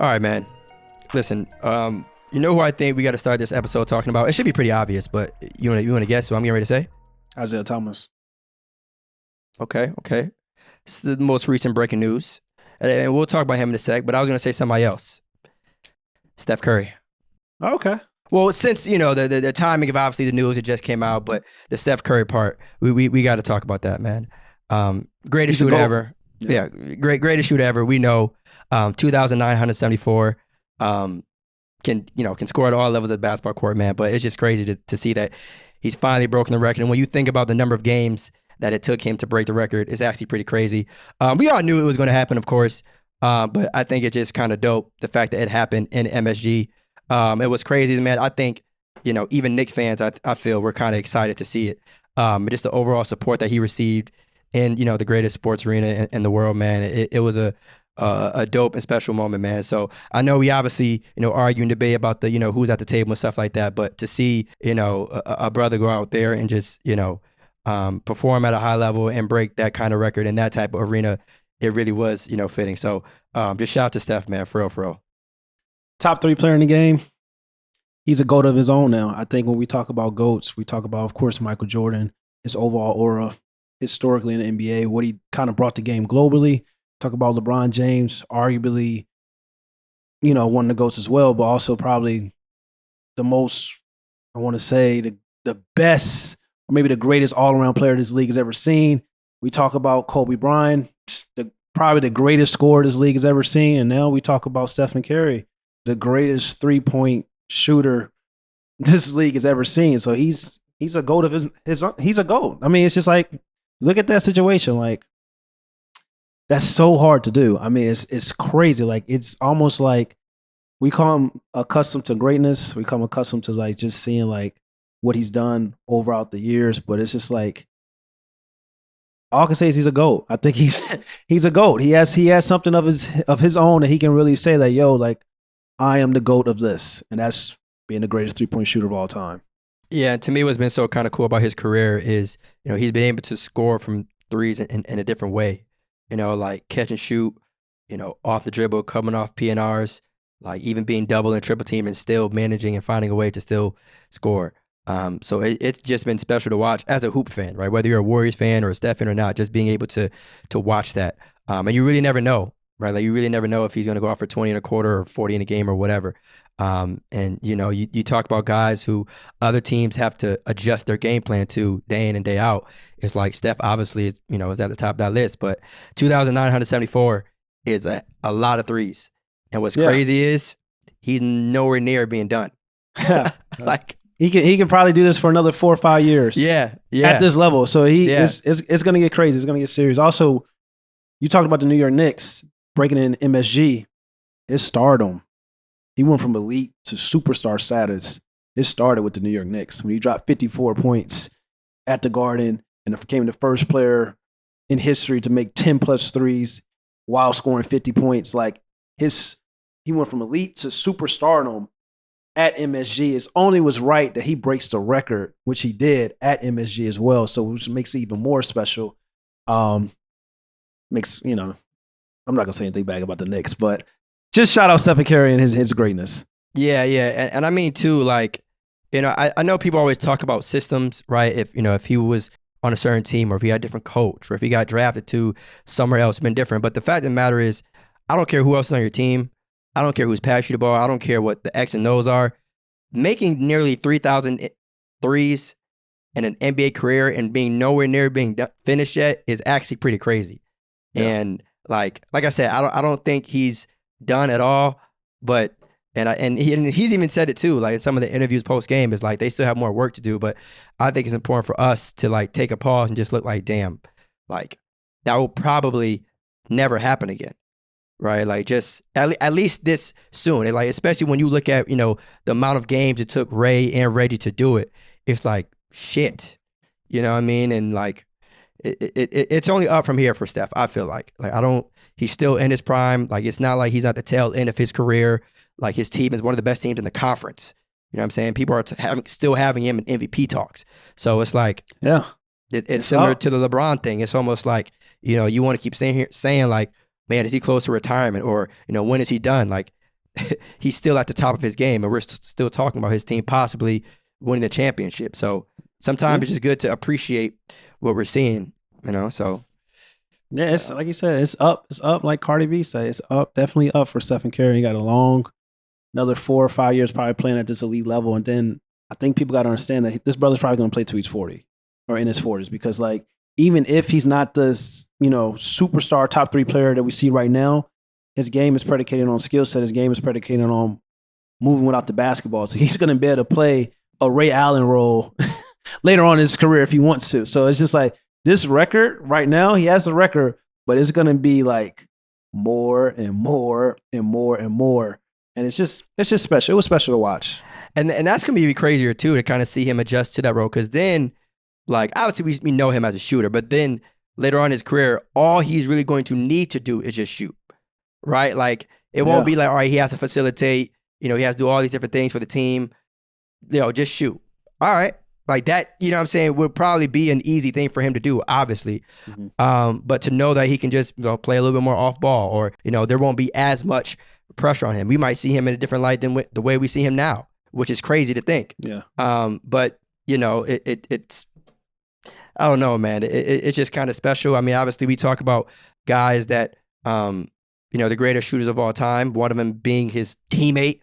All right, man. Listen, you know who I think we got to start this episode talking about? It should be pretty obvious, but you want to guess who I'm getting ready to say? Isaiah Thomas. Okay. It's the most recent breaking news, and we'll talk about him in a sec. But I was going to say somebody else. Steph Curry. Okay. Well, since the timing of obviously the news, it just came out, but the Steph Curry part, we got to talk about that, man. Greatest shooter ever. Yeah, greatest shooter ever. We know 2,974. Can score at all levels of the basketball court, man. But it's just crazy to see that he's finally broken the record. And when you think about the number of games that it took him to break the record, it's actually pretty crazy. We all knew it was going to happen, of course, but I think it's just kind of dope the fact that it happened in MSG. It was crazy, man. I think even Knicks fans, I feel, were kind of excited to see it. Just the overall support that he received in the greatest sports arena in the world, man. It was a dope and special moment, man. So I know we obviously, argue and debate about the, who's at the table and stuff like that. But to see, a brother go out there and just, perform at a high level and break that kind of record in that type of arena, it really was, fitting. So just shout out to Steph, man, for real. Top 3 player in the game. He's a GOAT of his own now. I think when we talk about GOATs, we talk about, of course, Michael Jordan, his overall aura, historically in the NBA, what he kind of brought the game globally. Talk about LeBron James, arguably, one of the GOATs as well, but also probably the most, I want to say, the best, or maybe the greatest all-around player this league has ever seen. We talk about Kobe Bryant, probably the greatest scorer this league has ever seen. And now we talk about Stephen Curry, the greatest three-point shooter this league has ever seen. So he's a GOAT of his he's a GOAT. I mean, it's just like, look at that situation. Like, that's so hard to do. I mean, it's crazy. Like, it's almost like we come accustomed to greatness. We come accustomed to like just seeing like what he's done throughout the years. But it's just like, all I can say is he's a GOAT. I think he's a GOAT. He has something of his own that he can really say that, yo, like, I am the GOAT of this. And that's being the greatest 3-point shooter of all time. Yeah, to me, what's been so kind of cool about his career is, he's been able to score from threes in a different way. Like catch and shoot, off the dribble, coming off PNRs, like even being double and triple team and still managing and finding a way to still score. So it's just been special to watch as a hoop fan, right? Whether you're a Warriors fan or a Steph fan or not, just being able to watch that. And you really never know, right? Like you really never know if he's going to go out for 20 and a quarter or 40 in a game or whatever. And you talk about guys who other teams have to adjust their game plan to day in and day out. It's like Steph obviously is at the top of that list, but 2,974 is a lot of threes. And what's crazy is he's nowhere near being done. Like he can probably do this for another 4 or 5 years. Yeah. At this level. So it's going to get crazy. It's going to get serious. Also, you talked about the New York Knicks breaking in MSG. His stardom. He went from elite to superstar status. It started with the New York Knicks when he dropped 54 points at the Garden and became the first player in history to make 10+ threes while scoring 50 points. Like he went from elite to superstardom at MSG. It only was right that he breaks the record, which he did at MSG as well. So which makes it even more special. I'm not gonna say anything bad about the Knicks, but just shout out Stephen Curry and his greatness. Yeah. And I mean, too, like, I know people always talk about systems, right? If he was on a certain team or if he had a different coach or if he got drafted to somewhere else, been different. But the fact of the matter is, I don't care who else is on your team. I don't care who's passed you the ball. I don't care what the X and O's are. Making nearly 3,000 threes in an NBA career and being nowhere near being finished yet is actually pretty crazy. Yeah. And like I said, I don't think he's done at all, but he's even said it too, like in some of the interviews post game, is like they still have more work to do. But I think it's important for us to like take a pause and just look like, damn, like that will probably never happen again, right? Like just at least this soon, and like especially when you look at the amount of games it took Ray and Reggie to do it, it's like shit, you know what I mean? And like it's only up from here for Steph. I feel like he's still in his prime. Like it's not like he's at the tail end of his career. Like his team is one of the best teams in the conference. You know what I'm saying? People are still having him in MVP talks. So it's like, yeah, it's similar to the LeBron thing. It's almost like, you want to keep saying like, man, is he close to retirement? Or, when is he done? Like he's still at the top of his game, and we're still talking about his team possibly winning the championship. So sometimes it's just good to appreciate what we're seeing, so. Yeah, it's like you said, it's up. It's up like Cardi B said. It's up, definitely up for Stephen Curry. He got another 4 or 5 years probably playing at this elite level. And then I think people got to understand that this brother's probably going to play till he's 40 or in his 40s, because like, even if he's not this, superstar top 3 player that we see right now, his game is predicated on skill set. His game is predicated on moving without the basketball. So he's going to be able to play a Ray Allen role later on in his career if he wants to. So it's just like, this record right now, he has the record, but it's going to be like more and more and more and more. And it's just special. It was special to watch. And that's going to be crazier too, to kind of see him adjust to that role. Because then, like, obviously we know him as a shooter, but then later on in his career, all he's really going to need to do is just shoot, right? Like, it won't be like, all right, he has to facilitate, he has to do all these different things for the team. Just shoot. All right. Like that, would probably be an easy thing for him to do, obviously. Mm-hmm. But to know that he can just play a little bit more off ball, or, there won't be as much pressure on him. We might see him in a different light than the way we see him now, which is crazy to think. Yeah. But, it's, I don't know, man. It's just kind of special. I mean, obviously we talk about guys that, the greatest shooters of all time, one of them being his teammate.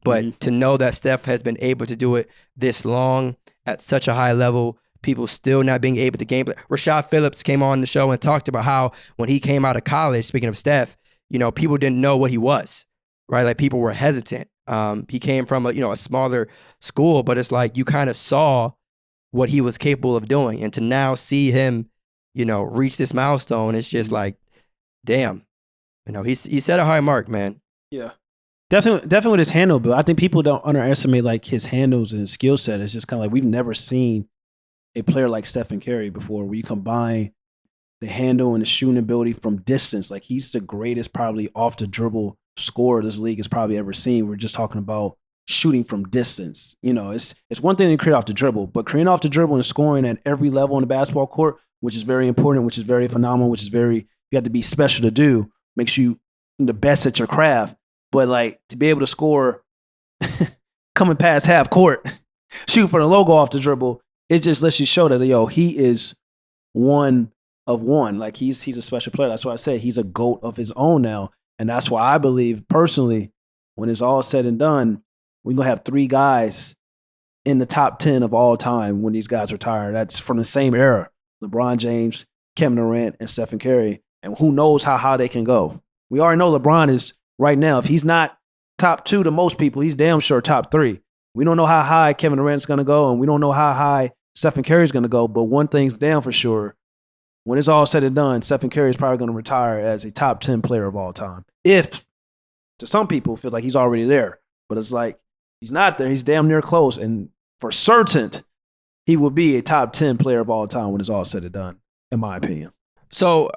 But to know that Steph has been able to do it this long at such a high level, people still not being able to game play. Rashad Phillips came on the show and talked about how when he came out of college, speaking of Steph, people didn't know what he was, right? Like, people were hesitant. He came from a smaller school, but it's like you kind of saw what he was capable of doing. And to now see him, reach this milestone, it's just like, damn, he set a high mark, man. Yeah. Definitely with his handle, Bill. I think people don't underestimate like his handles and his skill set. It's just kind of like, we've never seen a player like Stephen Curry before, where you combine the handle and the shooting ability from distance. Like, he's the greatest probably off the dribble scorer this league has probably ever seen. We're just talking about shooting from distance. It's one thing to create off the dribble, but creating off the dribble and scoring at every level in the basketball court, which is very important, which is very phenomenal, which is you have to be special to do, makes you the best at your craft. But like, to be able to score coming past half court, shoot for the logo off the dribble, it just lets you show that, he is one of one. Like, he's a special player. That's why I say he's a GOAT of his own now. And that's why I believe personally, when it's all said and done, we're going to have 3 guys in the top 10 of all time when these guys retire. That's from the same era: LeBron James, Kevin Durant, and Stephen Curry. And who knows how high they can go. We already know LeBron is, right now, if he's not top 2 to most people, he's damn sure top 3. We don't know how high Kevin Durant's going to go, and we don't know how high Stephen Curry's going to go. But one thing's damn for sure: when it's all said and done, Stephen Curry is probably going to retire as a top 10 player of all time. If, to some people, feel like he's already there. But it's like, he's not there. He's damn near close. And for certain, he will be a top 10 player of all time when it's all said and done, in my opinion. So,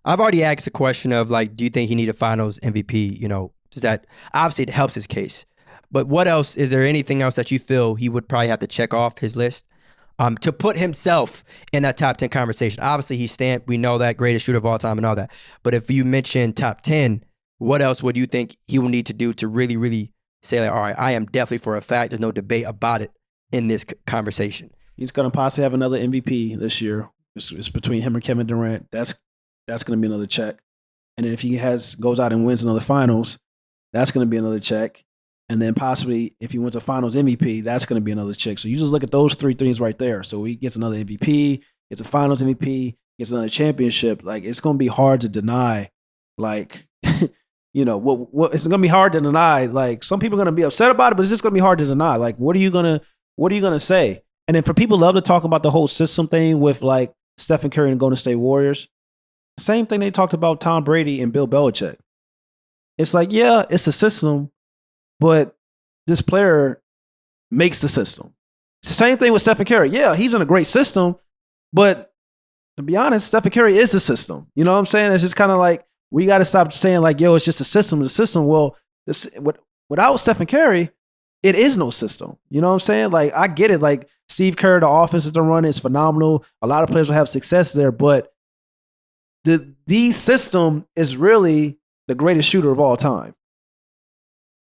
I've already asked the question of, like, do you think he need a finals MVP? Does that, obviously it helps his case, but what else, is there anything else that you feel he would probably have to check off his list to put himself in that top 10 conversation? Obviously he's stamped, we know that, greatest shooter of all time and all that. But if you mention top 10, what else would you think he will need to do to really, really say, like, all right, I am definitely, for a fact, there's no debate about it in this conversation? He's going to possibly have another MVP this year. It's between him and Kevin Durant. That's going to be another check. And then if he goes out and wins another finals, that's going to be another check. And then possibly if he wins a finals MVP, that's going to be another check. So you just look at those 3 things right there. So he gets another MVP, gets a finals MVP, gets another championship. Like, it's going to be hard to deny, like, what it's going to be hard to deny. Like, some people are going to be upset about it, but it's just going to be hard to deny. Like, what are you going to say? And then for people love to talk about the whole system thing with, like, Stephen Curry and Golden State Warriors. Same thing they talked about Tom Brady and Bill Belichick. It's like, yeah, it's a system, but this player makes the system. It's the same thing with Stephen Curry. Yeah, he's in a great system, but to be honest, Stephen Curry is the system. You know what I'm saying? It's just kind of like, we got to stop saying like, yo, it's just a system. The system, well, without Stephen Curry, it is no system. You know what I'm saying? Like, I get it. Like, Steve Kerr, the offense that they're running is phenomenal. A lot of players will have success there, but the system is really the greatest shooter of all time.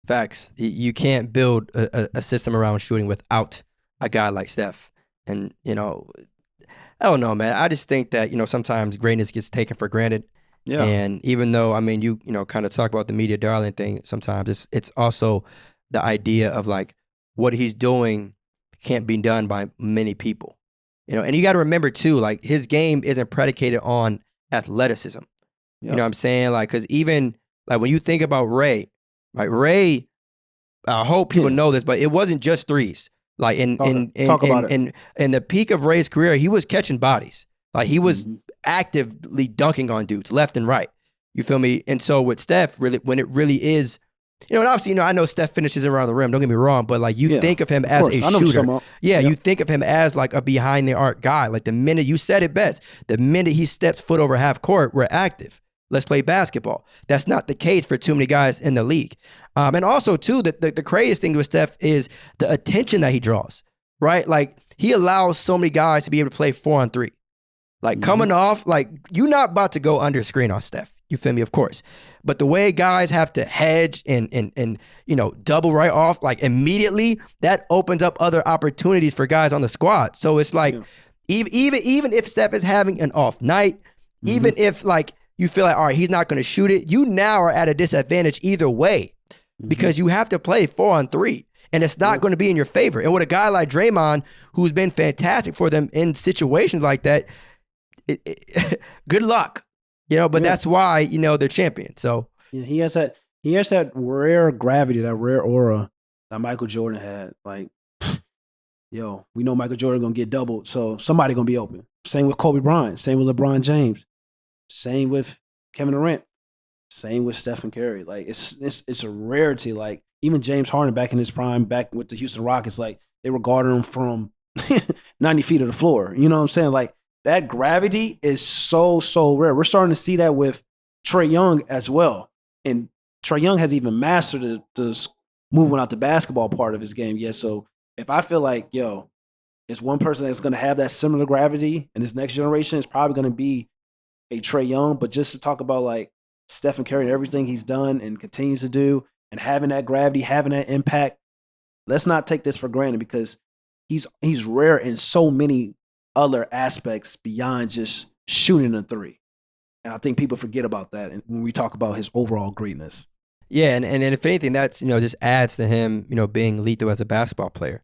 Facts. You can't build a system around shooting without a guy like Steph. And, I don't know, man. I just think that, sometimes greatness gets taken for granted. Yeah. And even though, you kind of talk about the media darling thing sometimes, it's also the idea of like what he's doing can't be done by many people. And you got to remember too, like his game isn't predicated on athleticism. You know what I'm saying? Like, because even like when you think about Ray, like Ray, I hope people know this, but it wasn't just threes. Like in the peak of Ray's career, he was catching bodies. Like he was actively dunking on dudes left and right. You feel me? And so with Steph, really, when it really is, and obviously, I know Steph finishes around the rim. Don't get me wrong, but like you think of him as a shooter. You think of him as like a behind the arc guy. Like the minute you said it best, the minute he steps foot over half court, we're active. Let's play basketball. That's not the case for too many guys in the league. And also, too, the craziest thing with Steph is the attention that he draws, right? Like, he allows so many guys to be able to play 4-on-3. Like, coming off, like, you're not about to go under screen on Steph. You feel me? Of course. But the way guys have to hedge and double right off, like, immediately, that opens up other opportunities for guys on the squad. So it's like, even if Steph is having an off night, even if, like, you feel like, all right, he's not going to shoot it, you now are at a disadvantage either way because you have to play 4-on-3 and it's not going to be in your favor. And with a guy like Draymond, who's been fantastic for them in situations like that, good luck, but that's why, they're champions. So he has that rare gravity, that rare aura that Michael Jordan had. Like, we know Michael Jordan going to get doubled, so somebody going to be open. Same with Kobe Bryant, same with LeBron James. Same with Kevin Durant. Same with Stephen Curry. Like it's a rarity. Like even James Harden back in his prime, back with the Houston Rockets, like they regarded him from 90 feet of the floor. You know what I'm saying? Like that gravity is so rare. We're starting to see that with Trae Young as well. And Trae Young has even mastered the moving out the basketball part of his game. Yeah. So if I feel like, it's one person that's going to have that similar gravity in this next generation, it's probably going to be a Trae Young. But just to talk about like Stephen Curry and everything he's done and continues to do and having that gravity, having that impact, let's not take this for granted because he's rare in so many other aspects beyond just shooting a three. And I think people forget about that when we talk about his overall greatness. Yeah, and if anything, that's, just adds to him, being lethal as a basketball player.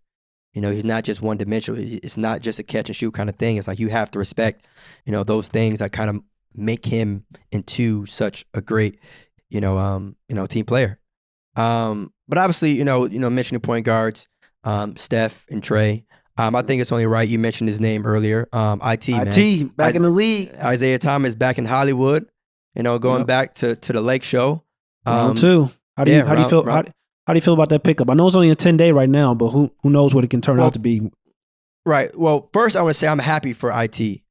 He's not just one dimensional. It's not just a catch and shoot kind of thing. It's like you have to respect, those things that kind of make him into such a great, team player. But obviously, mentioning point guards, Steph and Trae. I think it's only right you mentioned his name earlier. IT, man. IT back in the league. Isaiah Thomas back in Hollywood. Going back to the Lake Show. Round two. How do you feel? How do you feel about that pickup? I know it's only a 10-day right now, but who knows what it can turn out to be? Right. Well, first I want to say I'm happy for IT.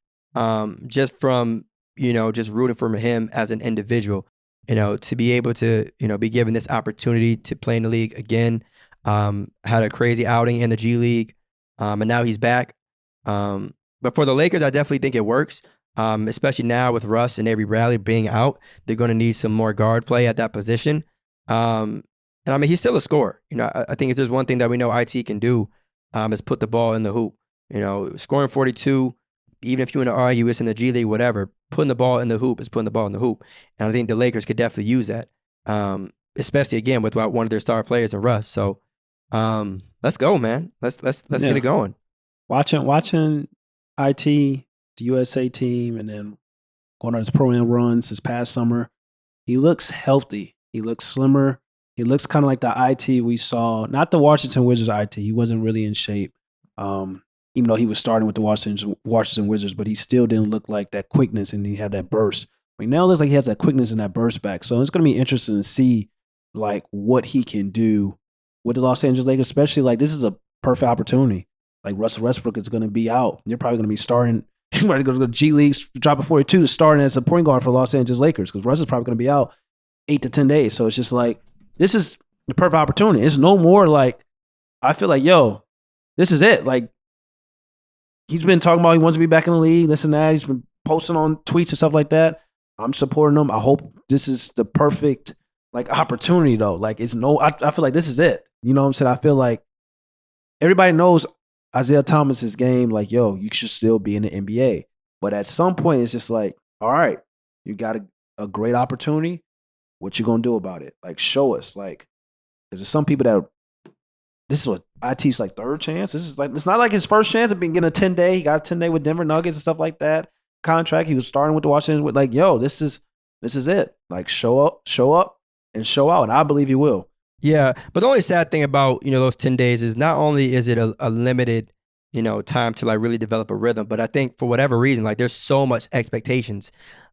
Just from just rooting for him as an individual. To be able to be given this opportunity to play in the league again. Had a crazy outing in the G League. And now he's back. But for the Lakers, I definitely think it works, especially now with Russ and Avery Bradley being out. They're going to need some more guard play at that position. And he's still a scorer. I think if there's one thing that we know IT can do, is put the ball in the hoop. Scoring 42, even if you want to argue it's in the G League, whatever, putting the ball in the hoop is putting the ball in the hoop. And I think the Lakers could definitely use that, especially again with one of their star players in Russ. So, let's go, man. Let's get it going. Watching IT, the USA team, and then going on his pro-am runs this past summer, he looks healthy. He looks slimmer. He looks kind of like the IT we saw, not the Washington Wizards IT. He wasn't really in shape, even though he was starting with the Washington Wizards, but he still didn't look like that quickness and he had that burst. But now it looks like he has that quickness and that burst back. So it's going to be interesting to see like what he can do with the Los Angeles Lakers, especially like this is a perfect opportunity. Like Russell Westbrook is going to be out. You're probably going to be starting. You're going to go to the G League, drop a 42, starting as a point guard for Los Angeles Lakers because Russ is probably going to be out 8 to 10 days. So it's just like, this is the perfect opportunity. It's no more like, I feel like, this is it. Like, he's been talking about he wants to be back in the league, this and that. He's been posting on tweets and stuff like that. I'm supporting him. I hope this is the perfect opportunity though. Like I feel like this is it. You know what I'm saying? I feel like everybody knows Isaiah Thomas's game. Like, yo, you should still be in the NBA. But at some point, it's just like, all right, you got a great opportunity. What you gonna do about it? Like, show us. Like, because there's some people that this is what IT's like third chance. This is like it's not like his first chance of being getting a 10-day. He got a 10-day with Denver Nuggets and stuff like that. Contract. He was starting with the Washington with like, yo, this is it. Like, show up, and show out. And I believe he will. Yeah, but the only sad thing about those 10 days is not only is it a limited time to like really develop a rhythm, but I think for whatever reason, like there's so much expectations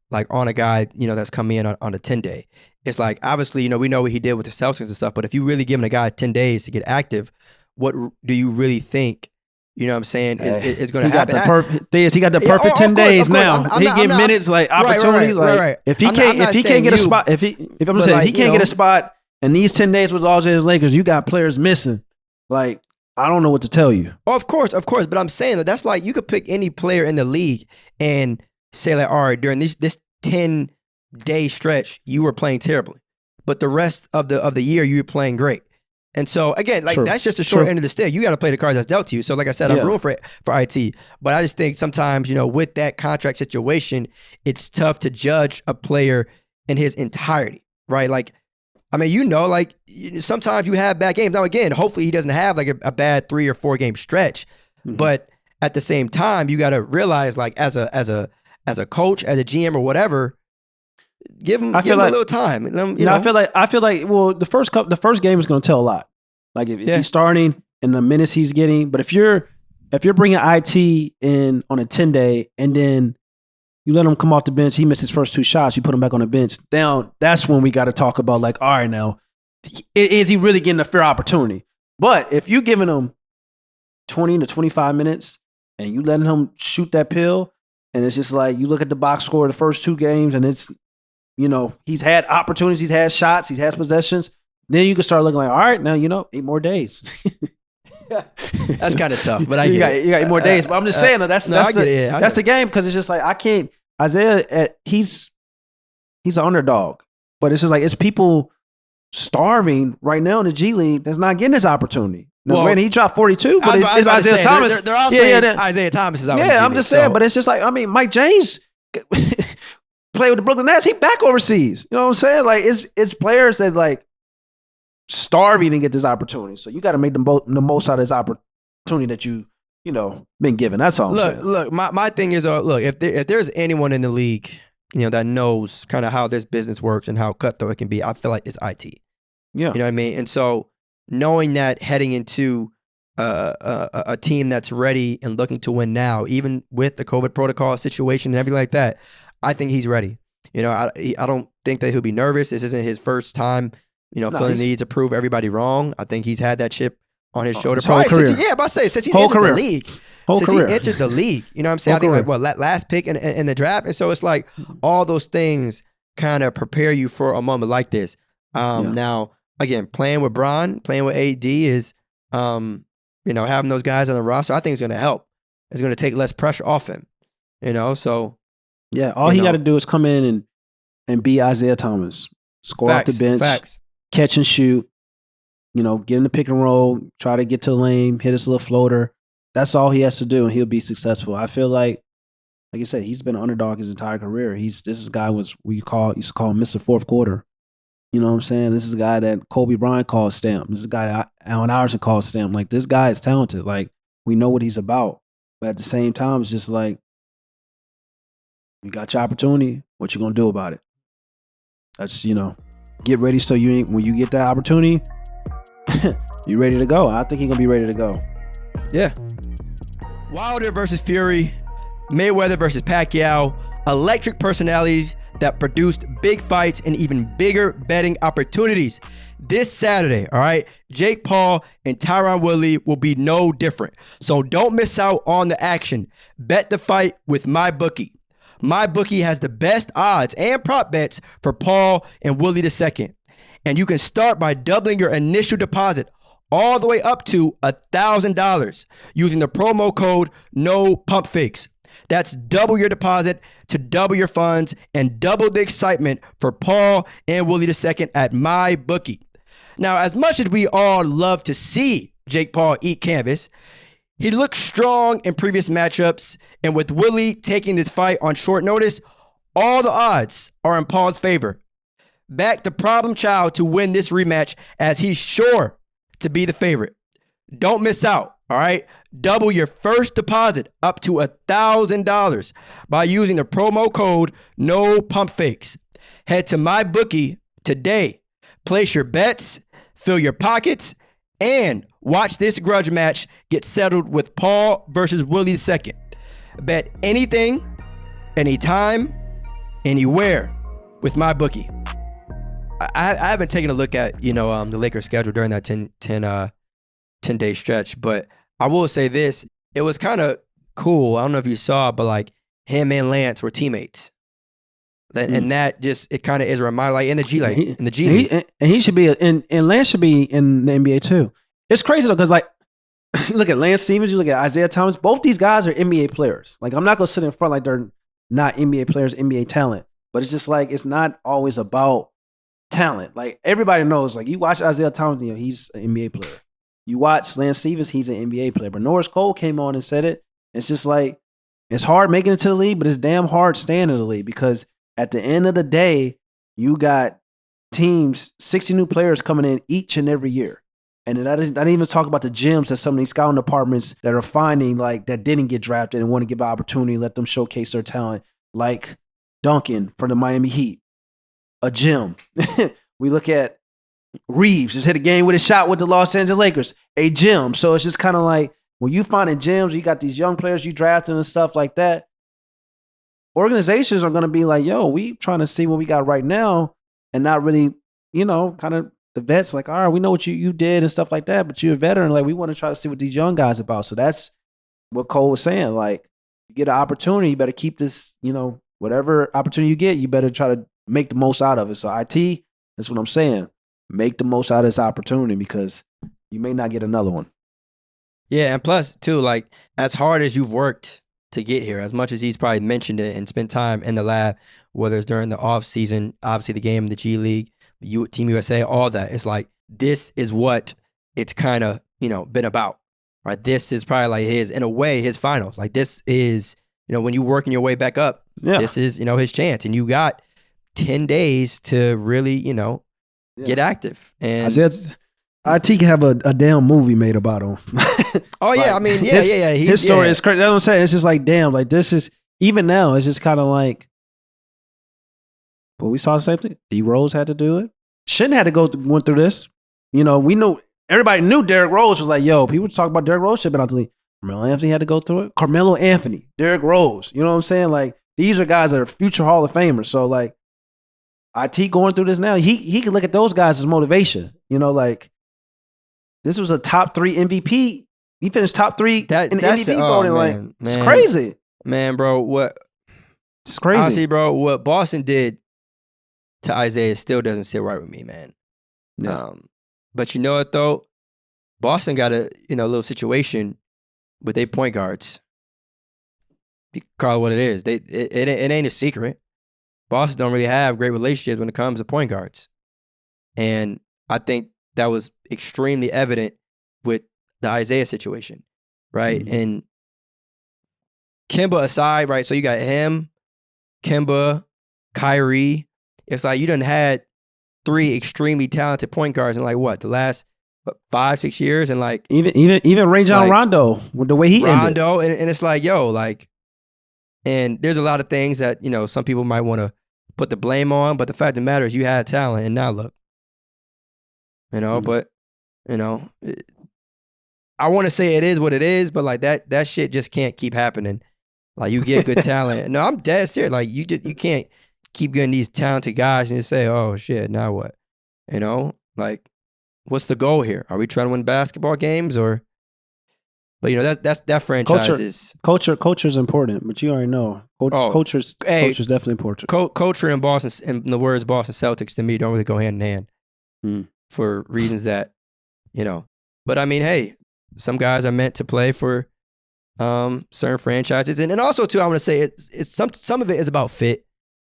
like on a guy that's coming in on a 10-day. It's like obviously we know what he did with the Celtics and stuff, but if you really giving a guy 10 days to get active, what do you really think? You know what I'm saying? It's going to happen. He got the perfect 10 days now. He get minutes like opportunity. Right. If he can't get a spot, if he can't get a spot. And these 10 days with Los Angeles Lakers, you got players missing. Like, I don't know what to tell you. Oh, of course. But I'm saying that's like you could pick any player in the league and say like, all right, during this 10-day stretch, you were playing terribly. But the rest of the year, you were playing great. And so, again, like that's just a short end of the stick. You got to play the cards that's dealt to you. So, like I said, I'm rooting for IT. But I just think sometimes, with that contract situation, it's tough to judge a player in his entirety, right? Like, I mean, like sometimes you have bad games. Now, again, hopefully he doesn't have like a bad 3 or 4 game stretch. Mm-hmm. But at the same time, you got to realize, like as a coach, as a GM or whatever, give him a little time. I feel like well, the first game is going to tell a lot. Like if he's starting and the minutes he's getting, but if you're bringing IT in on a 10-day and then you let him come off the bench. He missed his first 2 shots. You put him back on the bench. Now, that's when we got to talk about like, all right, now, is he really getting a fair opportunity? But if you're giving him 20 to 25 minutes and you letting him shoot that pill, and it's just like you look at the box score of the first 2 games, and it's he's had opportunities, he's had shots, he's had possessions. Then you can start looking like, all right, now 8 more days. That's kind of tough, but you got 8 more days. But I'm just saying that's the game because it's just like I can't. Isaiah, he's an underdog, but it's just like it's people starving right now in the G League that's not getting this opopportunity. Now, granted, he dropped 42, but it's Isaiah Thomas. They're all saying Isaiah Thomas is out. Yeah, I'm just saying, but it's just like Mike James played with the Brooklyn Nets. He back overseas. You know what I'm saying? Like it's players that like starving to get this opportunity. So you got to make the most out of this opportunity that you been given. That's all I'm saying. Look, my thing is, if there's anyone in the league, that knows kind of how this business works and how cutthroat it can be, I feel like it's IT. Yeah. You know what I mean? And so knowing that heading into a team that's ready and looking to win now, even with the COVID protocol situation and everything like that, I think he's ready. I don't think that he'll be nervous. This isn't his first time feeling the need to prove everybody wrong. I think he's had that chip on his shoulder. His whole career. Since he entered the league. He entered the league. You know what I'm saying? I think last pick in the draft. And so it's like all those things kind of prepare you for a moment like this. Now, again, playing with Bron, playing with AD is, having those guys on the roster, I think is going to help. It's going to take less pressure off him. So. Yeah, all he got to do is come in and be Isaiah Thomas. Score off the bench. Catch and shoot, get in the pick and roll, try to get to the lane, hit his little floater. That's all he has to do, and he'll be successful. I feel like you said, he's been an underdog his entire career. This is a guy used to call him Mr. Fourth Quarter. You know what I'm saying? This is a guy that Kobe Bryant called Stamp. This is a guy that Allen Iverson called Stamp. Like, this guy is talented. Like, we know what he's about. But at the same time, it's just like, you got your opportunity. What you gonna do about it? That's, get ready so when you get that opportunity, you ready to go. I think he's going to be ready to go. Yeah. Wilder versus Fury, Mayweather versus Pacquiao, electric personalities that produced big fights and even bigger betting opportunities. This Saturday, all right, Jake Paul and Tyron Woodley will be no different. So don't miss out on the action. Bet the fight with MyBookie. MyBookie has the best odds and prop bets for Paul and Woodley II. And you can start by doubling your initial deposit all the way up to $1,000 using the promo code NOPumpFakes. That's double your deposit to double your funds and double the excitement for Paul and Willie II at MyBookie. Now, as much as we all love to see Jake Paul eat canvas, he looked strong in previous matchups, and with Willie taking this fight on short notice, all the odds are in Paul's favor. Back the problem child to win this rematch as he's sure to be the favorite. Don't miss out, all right? Double your first deposit up to $1,000 by using the promo code NOPUMPFAKES. Head to MyBookie today. Place your bets, fill your pockets, and watch this grudge match get settled with Paul versus Willie II. Bet anything, anytime, anywhere with MyBookie. I haven't taken a look at, the Lakers schedule during that 10-day stretch, but I will say this. It was kind of cool. I don't know if you saw, but like him and Lance were teammates. And that just, it kind of is a reminder, like in the G League. And he should be, and Lance should be in the NBA too. It's crazy though, because like, you look at Lance Stevens, you look at Isaiah Thomas, both these guys are NBA players. Like, I'm not going to sit in front like they're not NBA players, NBA talent, but it's just like, it's not always about talent. Like, everybody knows, like, you watch Isaiah Thomas, he's an NBA player. You watch Lance Stevens, he's an NBA player. But Norris Cole came on and said it. It's just like, it's hard making it to the league, but it's damn hard staying in the league, because at the end of the day, you got teams, 60 new players coming in each and every year. And I didn't even talk about the gems that some of these scouting departments that are finding, like, that didn't get drafted and want to give an opportunity, let them showcase their talent, like Duncan from the Miami Heat, a gem. We look at Reeves, just hit a game with a shot with the Los Angeles Lakers, a gem. So it's just kind of like, when you finding gems, you got these young players you drafted and stuff like that, organizations are going to be like, yo, we trying to see what we got right now, and not really, kind of the vets like, all right, we know what you did and stuff like that, but you're a veteran. Like, we want to try to see what these young guys are about. So that's what Cole was saying. Like, you get an opportunity, you better keep this, whatever opportunity you get, you better try to make the most out of it. So IT, that's what I'm saying. Make the most out of this opportunity, because you may not get another one. Yeah, and plus, too, like, as hard as you've worked to get here, as much as he's probably mentioned it and spent time in the lab, whether it's during the off season, obviously the game in the G League, Team USA, all that, it's like, this is what it's kind of, been about, right? This is probably like in a way, his finals. Like, this is, when you working your way back up, this is, his chance. And you got 10 days to really, get active. And I said, IT can have a damn movie made about him. Oh, yeah. Like, I mean, his story is crazy. That's what I'm saying. It's just like, damn, like, this is, even now, it's just kind of like, but we saw the same thing. D Rose had to do it. Shouldn't have to went through this. We knew, everybody knew Derrick Rose was like, yo, people talk about Derrick Rose should have been out the league. Carmelo Anthony had to go through it. Carmelo Anthony, Derrick Rose. You know what I'm saying? Like, these are guys that are future Hall of Famers. So, like, IT going through this now, he can look at those guys as motivation. Like, this was a top 3 MVP. He finished top 3 in MVP voting. Man, it's crazy. Man, bro, what? It's crazy. Honestly, bro, what Boston did to Isaiah still doesn't sit right with me, man. No. But you know what, though? Boston got a little situation with their point guards. You can call it what it is. It ain't a secret. Boston don't really have great relationships when it comes to point guards. And I think that was extremely evident with the Isaiah situation, right? Mm-hmm. And Kemba aside, right? So you got him, Kemba, Kyrie. It's like you done had 3 extremely talented point guards in, like, what, the last 5-6 years, and like even Rajon Rondo with the way he ended. And it's like, yo, like, and there's a lot of things that some people might want to put the blame on, but the fact of the matter is you had talent, and now look, but I want to say it is what it is, but like that shit just can't keep happening. Like, you get good talent. No, I'm dead serious. Like, you can't keep getting these talented guys and just say, oh shit, now what? Like, what's the goal here? Are we trying to win basketball games or? But that franchise is culture is important. But you already know, culture's definitely important. Culture and Boston, and the words Boston Celtics to me don't really go hand in hand for reasons that But I mean, hey, some guys are meant to play for certain franchises, and also too, I want to say it's some of it is about fit,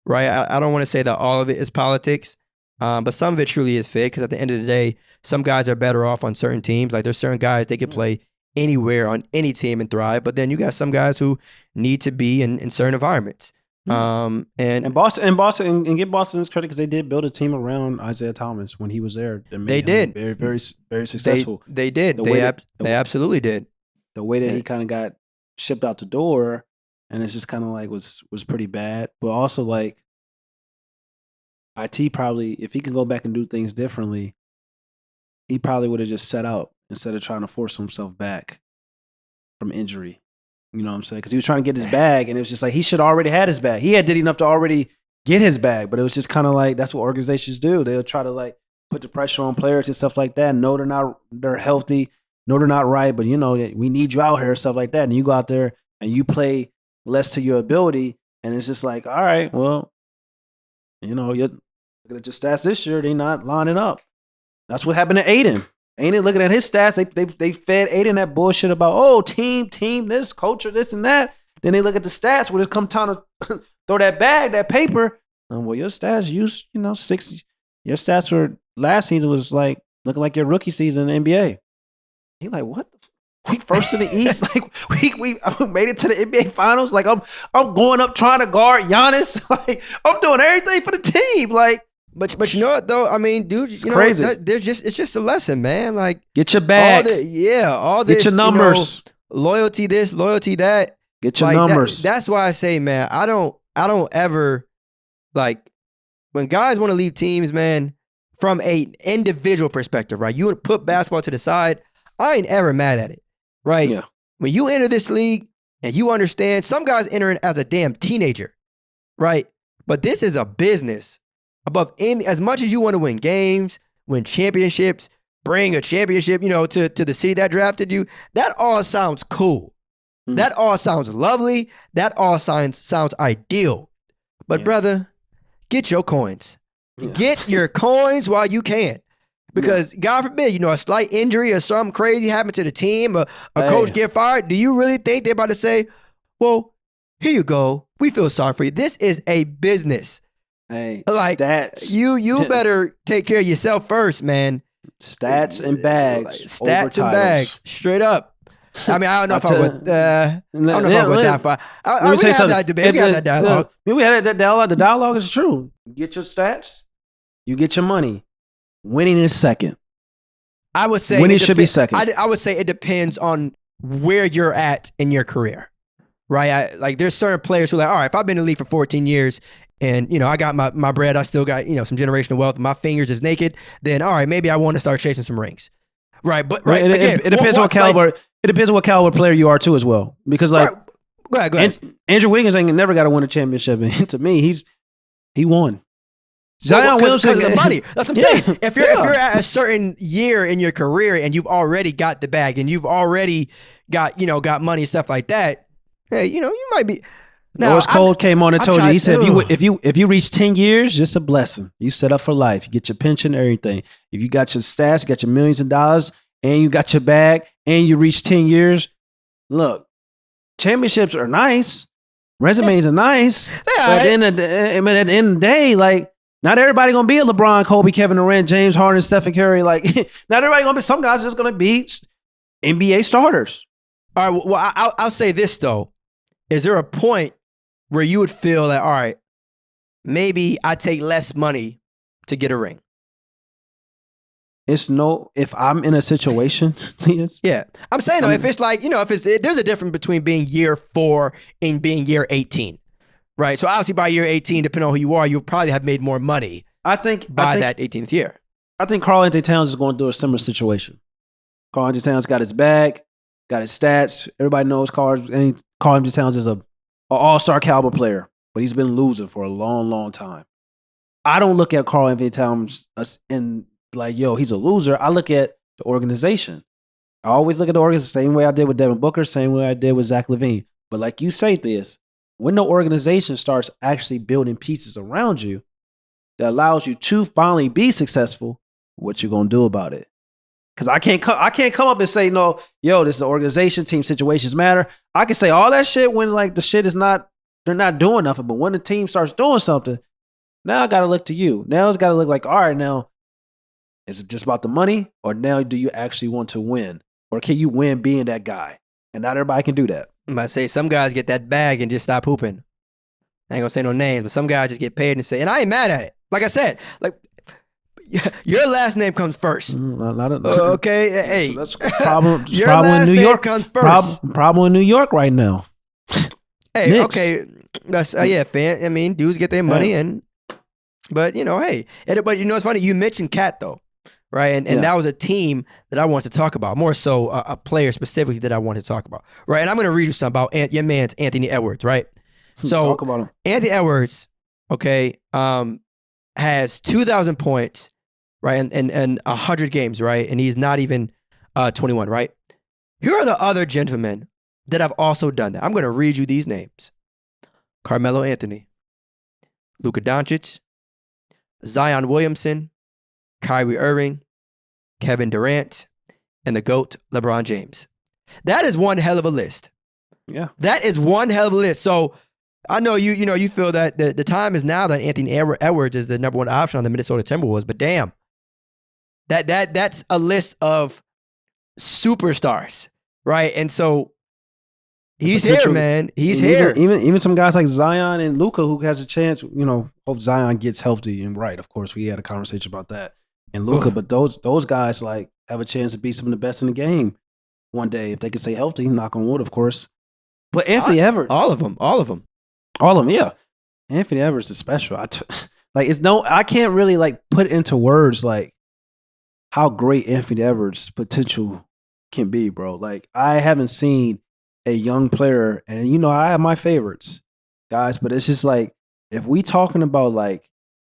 right? I don't want to say that all of it is politics, but some of it truly is fit because at the end of the day, some guys are better off on certain teams. Like there's certain guys they could play anywhere on any team and thrive, but then you got some guys who need to be in certain environments. And Boston and get Boston his credit because they did build a team around Isaiah Thomas when he was there. They did very, very, very successful. They did. They absolutely did. The way that he kind of got shipped out the door, and it's just kind of like was pretty bad. But also like, IT probably, if he can go back and do things differently, he probably would have just set out instead of trying to force himself back from injury. You know what I'm saying? Because he was trying to get his bag, and it was just like he should already had his bag. He did enough to already get his bag, but it was just kind of like that's what organizations do. They'll try to like put the pressure on players and stuff like that. No, they're healthy. No, they're not right, but you know we need you out here, stuff like that. And you go out there and you play less to your ability, and it's just like, all right, well, you know, look at your stats this year; they not lining up. That's what happened to Aiden. Aiden looking at his stats, they fed Aiden that bullshit about team, this culture, this and that. Then they look at the stats when it come time to throw that bag, that paper. Well, your stats, 60. Your stats for last season was like looking like your rookie season in the NBA. He like, what? We first in the East, like we made it to the NBA Finals. Like I'm going up trying to guard Giannis. Like I'm doing everything for the team. Like. But you know what though? I mean, dude, it's crazy. It's just a lesson, man. Like get your bag. All this. Get your numbers. Loyalty this, loyalty that. Get your numbers. That's why I say, man, I don't ever like when guys want to leave teams, man, from a individual perspective, right? You would put basketball to the side. I ain't ever mad at it, right? Yeah. When you enter this league and you understand, some guys enter in as a damn teenager, right? But this is a business. As much as you want to win games, win championships, bring a championship, to the city that drafted you, that all sounds cool. Mm. That all sounds lovely. That all sounds ideal. But brother, get your coins. Yeah. Get your coins while you can. Because God forbid, a slight injury or something crazy happen to the team, a coach get fired. Do you really think they're about to say, well, here you go. We feel sorry for you. This is a business. Hey, like stats. You better take care of yourself first, man. Stats and bags. Stats and bags. Straight up. I mean, I don't know if I would. I don't know if I would that far. We can have that debate. We can have that dialogue. We had that dialogue. The dialogue is true. You get your stats. You get your money. Winning is second. I would say winning should be second. I would say it depends on where you're at in your career, right? Like there's certain players who are like, all right, if I've been in the league for 14 years. And, I got my bread. I still got, some generational wealth. My fingers is naked. Then, all right, maybe I want to start chasing some rings. Right. But it depends on what caliber. It depends on what caliber player you are too as well. Because go ahead. Andrew Wiggins ain't never got to win a championship. And to me, he won. Zion Williamson because of the money. That's what I'm saying. If you're at a certain year in your career and you've already got the bag and you've already got money and stuff like that, hey, you might be. Lois Cole came on and told you. He said, if you reach 10 years, just a blessing. You set up for life. You get your pension, everything. If you got your stats, you got your millions of dollars, and you got your bag, and you reach 10 years, look, championships are nice. Resumes are nice. But at the end of the day, like, not everybody gonna be a LeBron, Kobe, Kevin Durant, James Harden, Stephen Curry. Like, not everybody gonna be. Some guys are just gonna be NBA starters. All right. Well, I'll say this though: is there a point where you would feel that, all right, maybe I take less money to get a ring? If I'm in a situation, yeah. I'm saying though, if it's like, there's a difference between being year 4 and being year 18, right? So obviously by year 18, depending on who you are, you'll probably have made more money. I think that 18th year. I think Karl-Anthony Towns is going through a similar situation. Karl-Anthony Towns got his bag, got his stats. Everybody knows Karl-Anthony Towns is an all-star caliber player, but he's been losing for a long, long time. I don't look at Karl-Anthony Towns and like, yo, he's a loser. I look at the organization. I always look at the organization the same way I did with Devin Booker, same way I did with Zach LaVine. But like you say, this, when the organization starts actually building pieces around you that allows you to finally be successful, what you gonna do about it? Because I can't come up and say, no, yo, this is the organization, team situations matter. I can say all that shit when like the shit is not, they're not doing nothing. But when the team starts doing something, now I got to look to you. Now it's got to look like, all right, now, is it just about the money? Or now do you actually want to win? Or can you win being that guy? And not everybody can do that. I'm about to say some guys get that bag and just stop hooping. I ain't gonna say no names, but some guys just get paid and say, and I ain't mad at it. Like I said, like your last name comes first. Okay, hey, so that's problem. Your problem last in New name York comes first. Problem in New York right now. Hey, Knicks. okay, that's fan. I mean, dudes get their money, but hey, but it's funny. You mentioned Cat though, right? And that was a team that I wanted to talk about, more so a player specifically that I wanted to talk about, right? And I'm going to read you something about your man's Anthony Edwards, right? So talk about him. Anthony Edwards, okay, has 2,000 points, right, and 100 games, right, and he's not even 21, right? Here are the other gentlemen that have also done that. I'm going to read you these names: Carmelo Anthony, Luka Doncic, Zion Williamson, Kyrie Irving, Kevin Durant, and the GOAT, LeBron James. That is one hell of a list. Yeah. That is one hell of a list. So I know you feel that the time is now that Anthony Edwards is the number one option on the Minnesota Timberwolves, but damn, that's a list of superstars, right? And so he's here, man. He's here. Even some guys like Zion and Luka who has a chance, hope Zion gets healthy and right. Of course, we had a conversation about that. And Luka, but those guys like have a chance to be some of the best in the game one day if they can stay healthy. Knock on wood, of course. But Anthony Edwards, all of them, yeah. Anthony Edwards is special. I can't really like put into words like how great Anthony Edwards' potential can be, bro. Like I haven't seen a young player, and I have my favorites, guys, but it's just like if we talking about like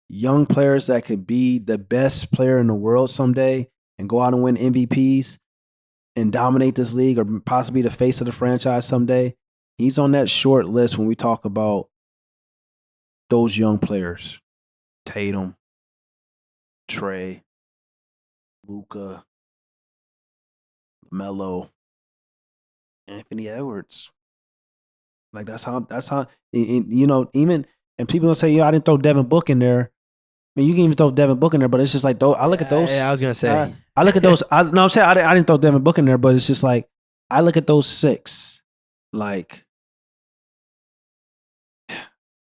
young players that could be the best player in the world someday and go out and win MVPs and dominate this league or possibly the face of the franchise someday, he's on that short list when we talk about those young players. Tatum, Trey, Luka, Melo, Anthony Edwards. Like that's how even, and people gonna say, I didn't throw Devin Book in there. I mean, you can even throw Devin Book in there, but it's just like, I look at those. Yeah, I was gonna say. I look at those. I'm saying I didn't throw Devin Book in there, but it's just like I look at those six. Like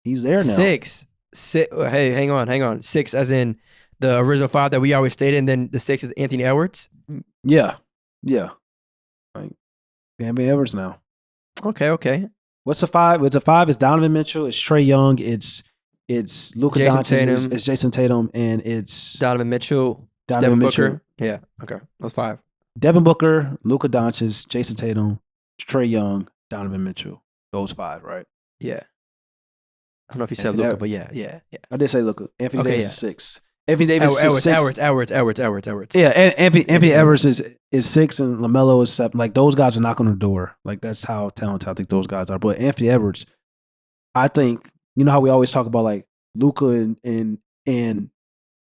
he's there now. Six. Hey, hang on. Six, as in the original five that we always stated, and then the six is Anthony Edwards. Yeah. Like Anthony Edwards now. Okay. What's the five? What's the five? It's Donovan Mitchell. It's Trae Young. It's Luka Doncic. It's Jason Tatum, and it's Donovan Mitchell. Devin Mitchell. Booker. Yeah. Okay. Those five. Devin Booker, Luka Doncic, Jason Tatum, Trae Young, Donovan Mitchell. Those five, right? Yeah. I don't know if you said Luka, but yeah. I did say Luka. Anthony Davis is six. Anthony Davis is six. Edwards. Yeah, Anthony Edwards is six, and LaMelo is seven. Like those guys are knocking on the door. Like that's how talented I think those guys are. But Anthony Edwards, I think how we always talk about like Luka and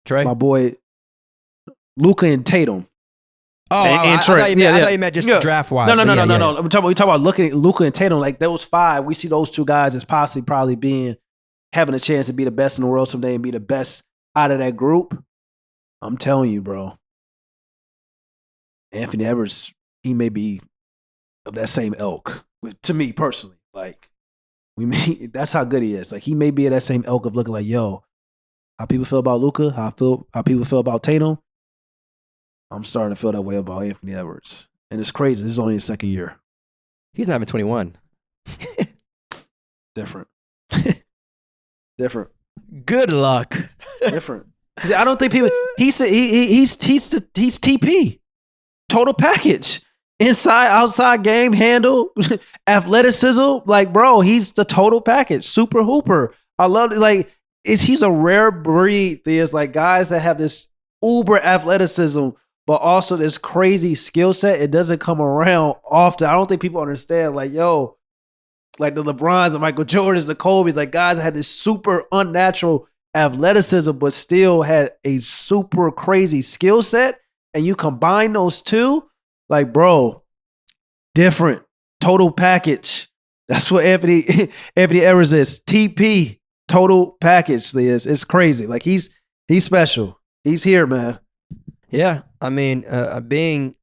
Trey, my boy Luka and Tatum. Oh, and Trey. I thought you meant just draft wise. No. We talk about looking at Luka and Tatum. Like those five, we see those two guys as possibly probably having a chance to be the best in the world someday and be the best out of that group. I'm telling you, bro. Anthony Edwards, he may be of that same ilk. To me personally, like that's how good he is. Like he may be of that same ilk of looking like, yo, how people feel about Luka, how people feel about Tatum. I'm starting to feel that way about Anthony Edwards. And it's crazy. This is only his second year. He's not even 21. Different. Good luck. Different. I don't think people. He's TP. Total package. Inside, outside game handle, athleticism. Like, bro, he's the total package. Super hooper. I love it. Like, he's a rare breed. There's like guys that have this uber athleticism, but also this crazy skill set. It doesn't come around often. I don't think people understand. Like, yo, like the LeBrons and Michael Jordans, the Kobe's, like guys that had this super unnatural athleticism, but still had a super crazy skill set. and you combine those two, like, bro, different total package. That's what Anthony Edwards is. TP total package is. It's crazy. Like he's special. He's here, man. Yeah, I mean, being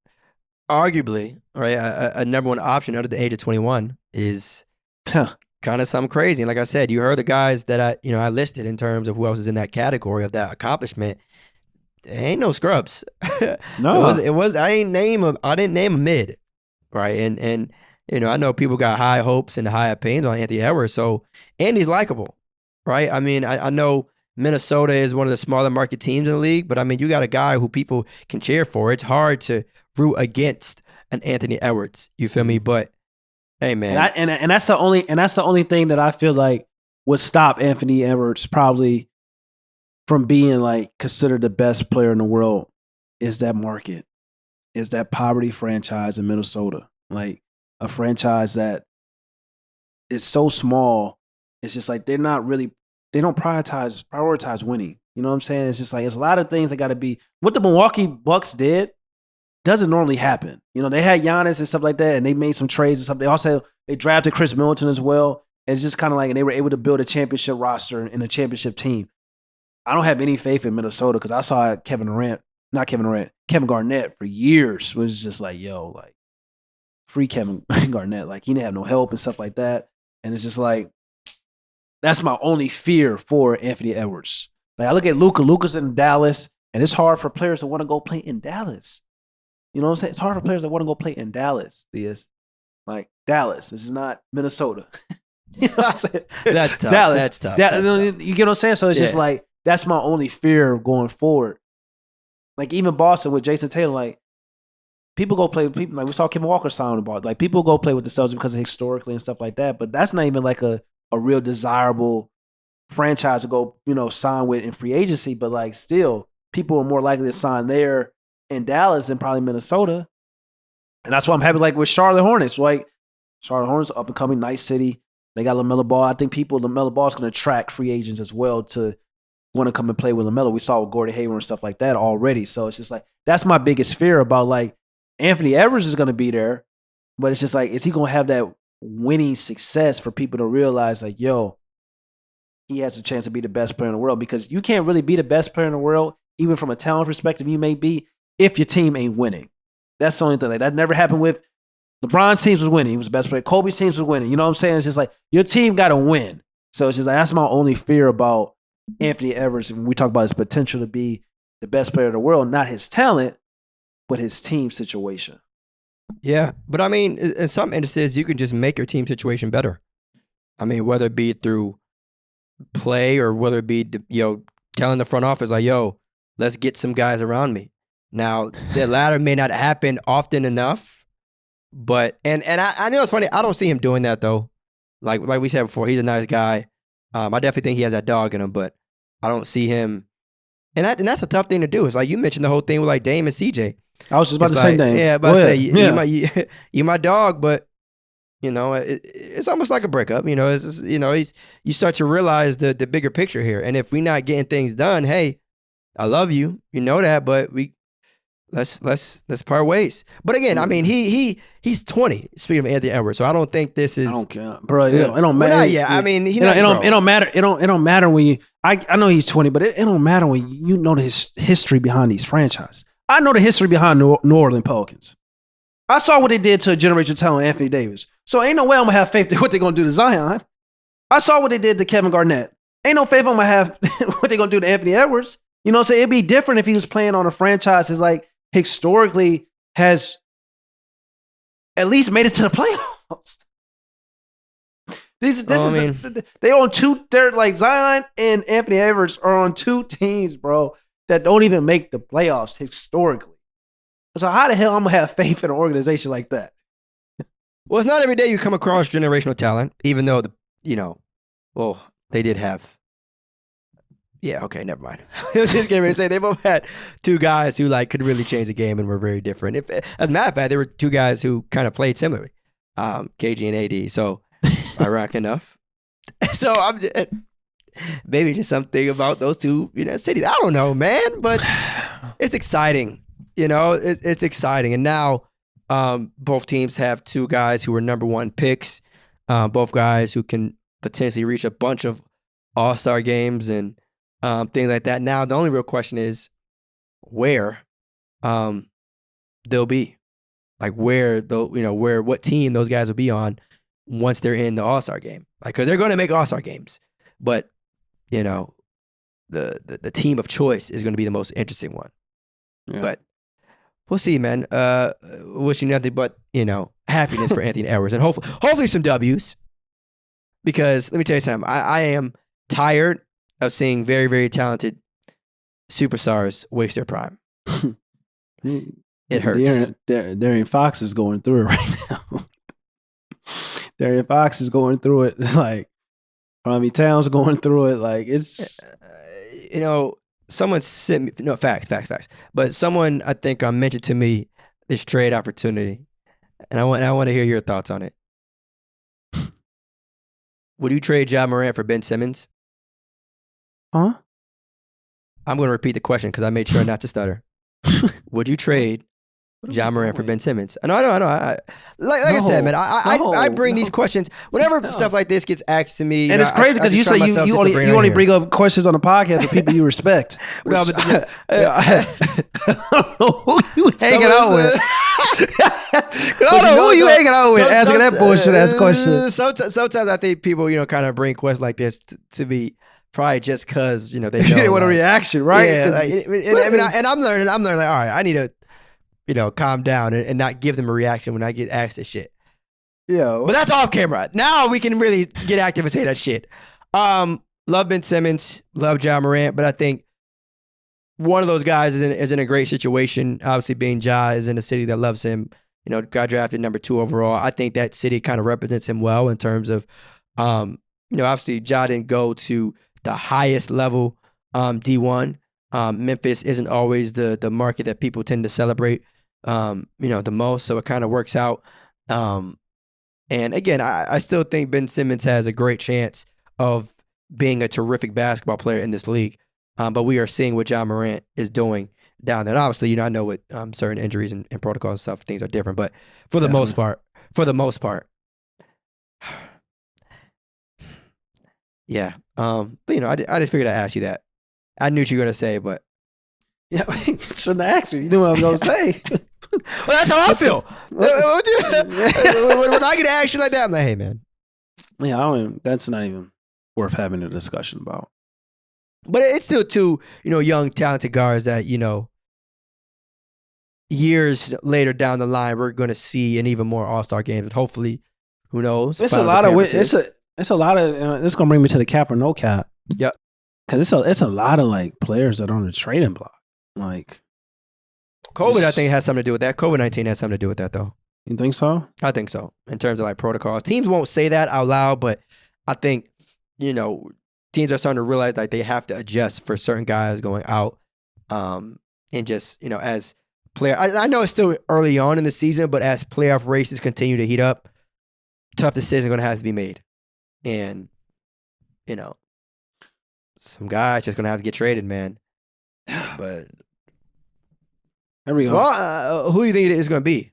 arguably right a number one option under the age of 21 is kind of something crazy. And like I said, you heard the guys that I listed in terms of who else is in that category of that accomplishment. There ain't no scrubs. No, it was. I didn't name a mid, right? And I know people got high hopes and high opinions on Anthony Edwards. So Andy's likable, right? I mean, I know Minnesota is one of the smaller market teams in the league, but I mean, you got a guy who people can cheer for. It's hard to root against an Anthony Edwards. You feel me? But hey, man, and that's the only thing that I feel like would stop Anthony Edwards probably from being like considered the best player in the world is that market, is that poverty franchise in Minnesota, like a franchise that is so small. It's just like they don't prioritize winning. You know what I'm saying? It's just like it's a lot of things that got to be. What the Milwaukee Bucks did doesn't normally happen. You know, they had Giannis and stuff like that, and they made some trades and stuff. They drafted Chris Middleton as well. And it's just kind of like, and they were able to build a championship roster and a championship team. I don't have any faith in Minnesota because I saw Kevin Garnett for years was just like, yo, like free Kevin Garnett. Like he didn't have no help and stuff like that. And it's just like, that's my only fear for Anthony Edwards. Like I look at Luka. Luka's in Dallas, and it's hard for players that want to go play in Dallas. You know what I'm saying? It's hard for players that want to go play in Dallas. Like Dallas. This is not Minnesota. You know what I'm saying? That's tough. Dallas. That's tough. You get what I'm saying? So it's just like, that's my only fear going forward. Like even Boston with Jason Tatum, like people go play with people. Like we saw Kemba Walker sign the ball. Like people go play with the Celtics because of historically and stuff like that. But that's not even like a real desirable franchise to go, sign with in free agency. But like still, people are more likely to sign there in Dallas than probably Minnesota. And that's why I'm happy like with Charlotte Hornets. Like Charlotte Hornets, up and coming, nice city. They got LaMelo Ball. I think LaMelo Ball is going to attract free agents as well to want to come and play with LaMelo. We saw with Gordon Hayward and stuff like that already. So it's just like, that's my biggest fear about like Anthony Edwards is going to be there. But it's just like, is he going to have that winning success for people to realize like, yo, he has a chance to be the best player in the world? Because you can't really be the best player in the world, even from a talent perspective, you may be, if your team ain't winning. That's the only thing. Like, that never happened with LeBron's teams was winning. He was the best player. Kobe's teams was winning. You know what I'm saying? It's just like, your team got to win. So it's just like, that's my only fear about Anthony Edwards. When we talk about his potential to be the best player in the world, not his talent, but his team situation. Yeah, but I mean, in some instances, you can just make your team situation better. I mean, whether it be through play or whether it be, telling the front office, like, yo, let's get some guys around me. Now, the latter may not happen often enough, but, and I know it's funny, I don't see him doing that, though. Like we said before, he's a nice guy. I definitely think he has that dog in him, but I don't see him. And that's a tough thing to do. It's like you mentioned the whole thing with like Dame and CJ. I was just about to say Dame. Yeah, but I say you my dog, but it's almost like a breakup. It's just, you start to realize the bigger picture here. And if we're not getting things done, hey, I love you, that, but let's part ways. But again, I mean, he's 20. Speaking of Anthony Edwards, so I don't think this is. I don't care, bro. It don't matter. Well, yeah, I mean, it don't matter. It don't matter when you. I know he's 20, but it don't matter when you know the history behind these franchises. I know the history behind New Orleans Pelicans. I saw what they did to a generational talent, Anthony Davis. So ain't no way I'm gonna have faith in what they're gonna do to Zion. I saw what they did to Kevin Garnett. Ain't no faith I'm gonna have what they're gonna do to Anthony Edwards. You know what I'm saying? It'd be different if he was playing on a franchise that's like historically has at least made it to the playoffs. They on two. They're like Zion and Anthony Edwards are on two teams, bro, that don't even make the playoffs historically. So how the hell I'm gonna have faith in an organization like that? Well, it's not every day you come across generational talent, even though they did have. Yeah, okay, never mind. I was just getting ready to say they both had two guys who could really change the game and were very different. As a matter of fact, they were two guys who kind of played similarly, KG and AD. So ironic enough. So I'm maybe just something about those two cities. I don't know, man, but it's exciting. it's exciting. And now both teams have two guys who are number one picks, both guys who can potentially reach a bunch of all-star games and things like that. Now, the only real question is where they'll be. Like what team those guys will be on once they're in the all-star game. Like, because they're going to make all-star games. But, the team of choice is going to be the most interesting one. Yeah. But we'll see, man. Wishing nothing but, happiness for Anthony Edwards. And hopefully some W's. Because let me tell you something. I am tired of seeing very, very talented superstars waste their prime. It hurts. Darian Fox is going through it right now. Darian Fox is going through it. Like, Tommy Towns going through it. Like, it's... someone sent me... No, facts. But someone, I think, mentioned to me this trade opportunity. And I want to hear your thoughts on it. Would you trade Ja Morant for Ben Simmons? Huh? I'm going to repeat the question because I made sure not to stutter. Would you trade Ja Morant for Ben Simmons? I know. I said, man, I bring these questions whenever stuff like this gets asked to me. And it's crazy because you say you only bring up questions on the podcast with people you respect. No, but I don't know who you hanging out with. I don't know who you hanging out with asking that bullshit ass question. Sometimes I think people, kind of bring questions like this to be probably just because, they know. They want a reaction, right? Yeah, and I'm learning, like, all right, I need to, calm down and not give them a reaction when I get asked this shit. Yeah. But that's off camera. Now we can really get active and say that shit. Love Ben Simmons, love Ja Morant, but I think one of those guys is in a great situation. Obviously, being Ja is in a city that loves him. Got drafted number 2 overall. I think that city kind of represents him well in terms of, obviously Ja didn't go to the highest level, D1. Memphis isn't always the market that people tend to celebrate, the most. So it kind of works out. And again, I still think Ben Simmons has a great chance of being a terrific basketball player in this league. But we are seeing what Ja Morant is doing down there. And obviously, I know with certain injuries and protocols and stuff, things are different. But for the most part, yeah. But I just figured I'd ask you that. I knew what you were gonna say, but yeah, shouldn't have asked you. You knew what I was gonna say. Well, that's how I feel. When I get asked like that, I'm like, hey, man. Yeah, that's not even worth having a discussion about. But it's still two, young, talented guards that, years later down the line, we're going to see in even more All-Star games. And hopefully, who knows? It's a lot of. It's a lot of. It's going to bring me to the cap or no cap. Yep. Because it's a lot of like players that are on the trading block. Like COVID, I think has something to do with that. COVID-19 has something to do with that, though. You think so? I think so. In terms of like protocols, teams won't say that out loud, but I think teams are starting to realize like they have to adjust for certain guys going out, and just as player. I know it's still early on in the season, but as playoff races continue to heat up, tough decisions are going to have to be made, and some guys just going to have to get traded, man. But there we go. Well, who do you think it is going to be?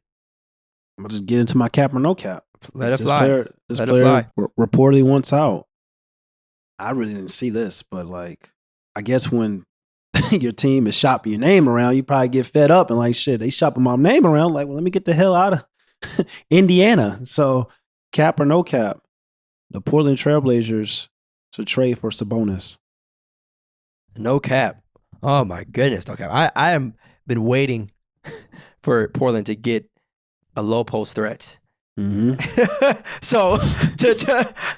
I'm gonna just get into my cap or no cap. Let it fly. This player reportedly wants out. I really didn't see this, but like, I guess when your team is shopping your name around, you probably get fed up and like, shit, they shopping my name around. Like, well, let me get the hell out of Indiana. So, cap or no cap, the Portland Trailblazers should trade for Sabonis. No cap. Oh my goodness, no cap. I have been waiting for Portland to get a low post threat. Mm-hmm. So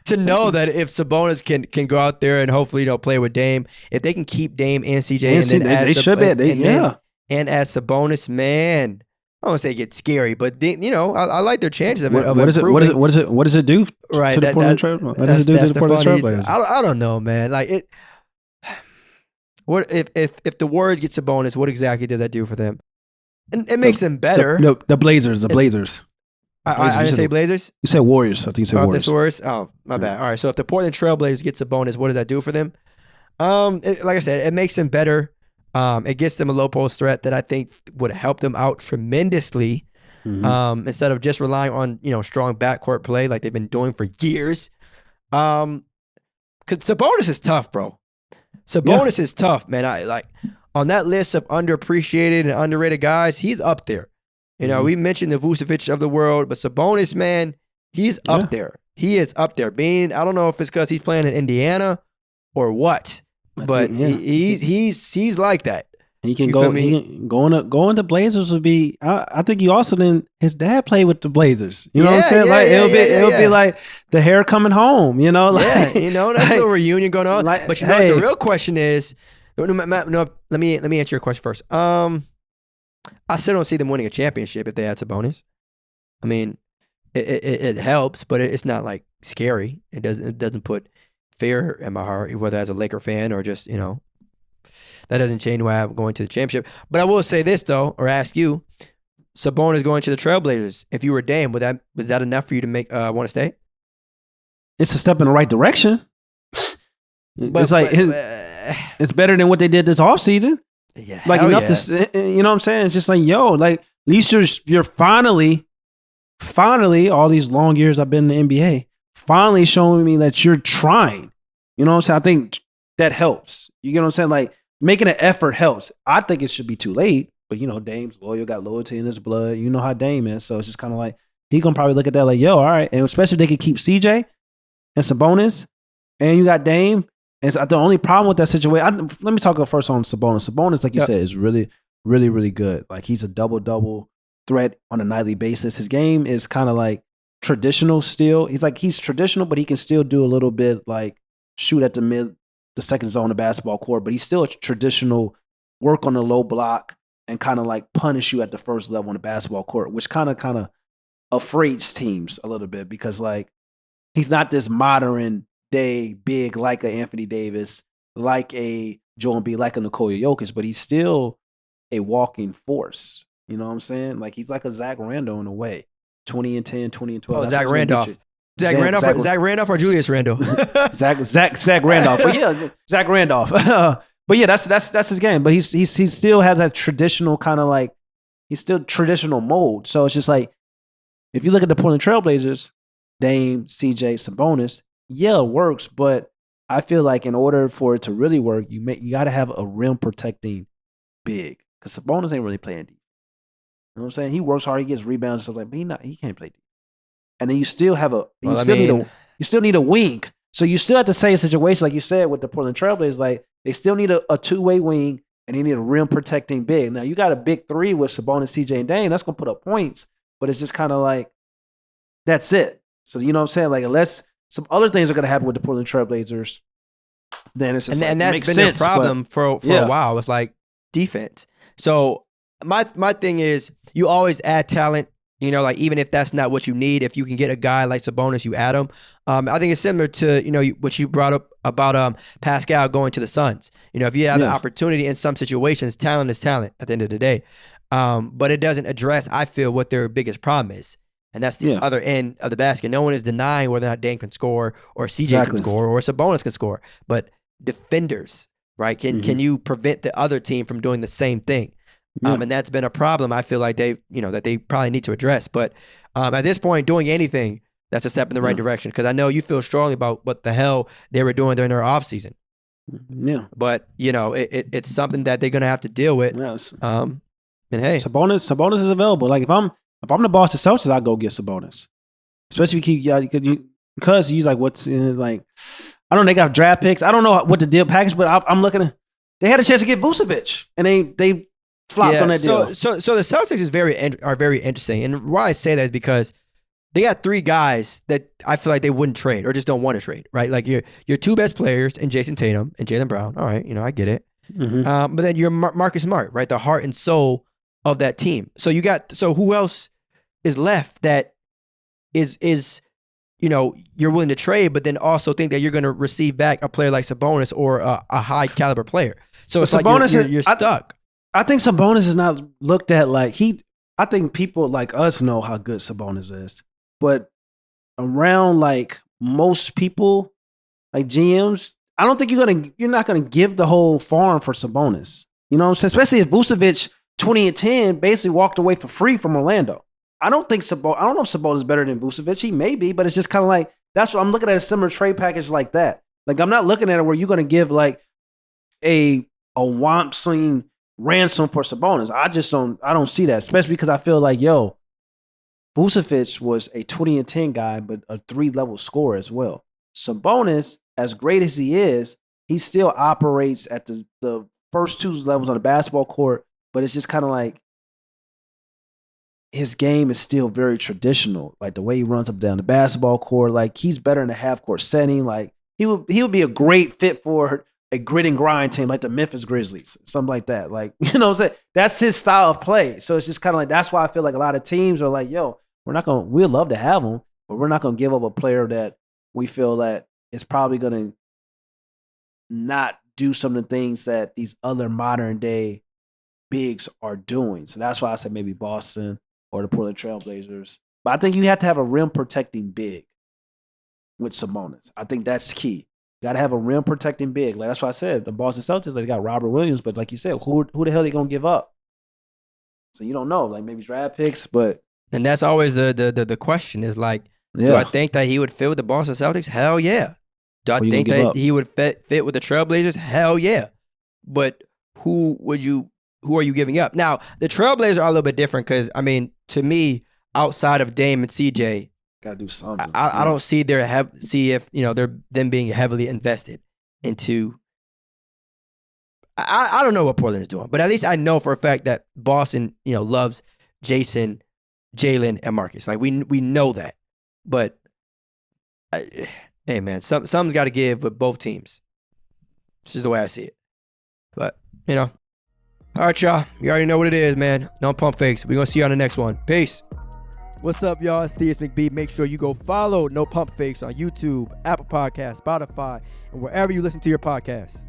to know that if Sabonis can go out there and hopefully play with Dame, if they can keep Dame and CJ, and then they should be. And as Sabonis, man, I don't want to say it gets scary, but I like their chances of what does it do to the Portland Trailblazers? What does it do to the Portland Trailblazers? I don't know, man. Like it. What if the Warriors get Sabonis? What exactly does that do for them? And it makes them better. The Blazers. I didn't say Blazers? You said Warriors. I think you said Warriors. Warriors? Oh, my bad. All right. So if the Portland Trailblazers get Sabonis, what does that do for them? Like I said, it makes them better. It gets them a low post threat that I think would help them out tremendously. Instead of just relying on strong backcourt play like they've been doing for years. Cause Sabonis is tough, bro. Sabonis is tough, man. I like on that list of underappreciated and underrated guys, he's up there. We mentioned the Vucevic of the world, but Sabonis, man, he's up there. He is up there. I don't know if it's because he's playing in Indiana or what, but he's like that. He can go. Going to Blazers would be. I think you also his dad played with the Blazers. You know what I'm saying? It'll be like the hair coming home. That's a little reunion going on. But the real question is, no, let me answer your question first. I still don't see them winning a championship if they add Sabonis. I mean, it helps, but it's not like scary. It doesn't put fear in my heart, whether as a Laker fan or just that doesn't change why I'm going to the championship. But I will say this though, or ask you, Sabonis going to the Trailblazers. If you were Dame, was that enough for you to make want to stay? It's a step in the right direction. It's better than what they did this offseason. Yeah, enough to, you know what I'm saying? It's just like, at least you're finally all these long years I've been in the NBA, finally showing me that you're trying. You know what I'm saying? I think that helps. You get what I'm saying? Like, making an effort helps. I think it should be too late, but Dame's loyal, got loyalty in his blood. You know how Dame is. So it's just kind of like, he gonna probably look at that like, all right. And especially if they could keep CJ and Sabonis, and you got Dame. And the only problem with that situation, let me talk first on Sabonis. Sabonis, like you said, is really, really, really good. Like, he's a double-double threat on a nightly basis. His game is kind of like traditional still. He's traditional, but he can still do a little bit like shoot at the second zone of basketball court, but he's still a traditional work on the low block and kind of like punish you at the first level on the basketball court, which kind of afraids teams a little bit because like he's not this modern day big like a Anthony Davis, like a Joel Embiid, like a Nikola Jokic, but he's still a walking force. You know what I'm saying? Like he's like a Zach Randolph in a way. 20 and 10, 20 and 12. Oh, Zach Randolph. Zach Randolph or Julius Randle? Zach Randolph. But yeah, Zach Randolph. But yeah, that's his game. But he still has that traditional kind of like, he's still traditional mold. So it's just like, if you look at the Portland Trailblazers, Dame, CJ, Sabonis, yeah, it works. But I feel like in order for it to really work, you got to have a rim protecting big. Because Sabonis ain't really playing deep. You know what I'm saying? He works hard, he gets rebounds and stuff like that, but he can't play deep. And then you still have you still need a wing. So you still have the same situation, like you said, with the Portland Trailblazers. Like they still need a two-way wing, and they need a rim protecting big. Now you got a big three with Sabonis, CJ, and Dame. That's gonna put up points, but it's just kind of like that's it. So you know what I'm saying? Like unless some other things are gonna happen with the Portland Trailblazers, then it's just and that's been their problem for a while. It's like defense. So my thing is, you always add talent. You know, like even if that's not what you need, if you can get a guy like Sabonis, you add him. I think it's similar to, what you brought up about Pascal going to the Suns. If you have the opportunity in some situations, talent is talent at the end of the day. But it doesn't address, I feel, what their biggest problem is. And that's the other end of the basket. No one is denying whether or not Dame can score or CJ can score or Sabonis can score. But defenders, right? Can you prevent the other team from doing the same thing? And that's been a problem I feel like that they probably need to address. But at this point, doing anything, that's a step in the right direction. Because I know you feel strongly about what the hell they were doing during their offseason. Yeah. But, it's something that they're going to have to deal with. Yes. And hey. Sabonis is available. Like if I'm the Boston Celtics, I'll go get Sabonis. Especially if you keep, because he's like, what's in like, I don't know, they got draft picks. I don't know what the deal package, but I'm looking at, they had a chance to get Vucevic. And they flopped on that deal. So the Celtics are very interesting. And why I say that is because they got three guys that I feel like they wouldn't trade or just don't want to trade, right? Like your two best players in Jason Tatum and Jaylen Brown. All right, I get it. But then you're Marcus Smart, right? The heart and soul of that team. So who else is left that is you're willing to trade, but then also think that you're going to receive back a player like Sabonis or a high caliber player. So it's Sabonis, like you're stuck. I think Sabonis is not looked at like I think people like us know how good Sabonis is, but around like most people, like GMs, I don't think you're not gonna give the whole farm for Sabonis. You know what I'm saying? Especially if Vucevic 20 and 10 basically walked away for free from Orlando. I don't know if Sabonis better than Vucevic. He may be, but it's just kind of like, that's what I'm looking at, a similar trade package like that. Like, I'm not looking at it where you're going to give like a whomping ransom for Sabonis. I don't see that, especially because I feel like, Vucevic was a 20 and 10 guy, but a 3-level scorer as well. Sabonis, as great as he is, he still operates at the first 2 levels on the basketball court, but it's just kind of like his game is still very traditional. Like the way he runs up and down the basketball court, like he's better in a half-court setting. Like he would be a great fit for a grit and grind team like the Memphis Grizzlies, something like that. Like, you know what I'm saying? That's his style of play. So it's just kind of like, that's why I feel like a lot of teams are like, we'd love to have him, but we're not going to give up a player that we feel that is probably going to not do some of the things that these other modern day bigs are doing. So that's why I said maybe Boston or the Portland Trailblazers. But I think you have to have a rim protecting big with Sabonis. I think that's key. You got to have a rim protecting big. Like that's why I said the Boston Celtics, they got Robert Williams, but like you said, who the hell are they going to give up? So you don't know, like maybe draft picks, but. And that's always the question is like, do I think that he would fit with the Boston Celtics? Hell yeah. Do I think that he would fit with the Trailblazers? Hell yeah. But who are you giving up? Now, the Trailblazers are a little bit different because, I mean, to me, outside of Dame and CJ, gotta do something. I don't see they're them being heavily invested into. I don't know what Portland is doing, but at least I know for a fact that Boston, loves Jason, Jalen, and Marcus. Like we know that, but hey man, something's got to give with both teams. This is the way I see it. But all right, y'all. You already know what it is, man. No pump fakes. We're gonna see you on the next one. Peace. What's up, y'all? It's Theus McBee. Make sure you go follow No Pump Fakes on YouTube, Apple Podcasts, Spotify, and wherever you listen to your podcasts.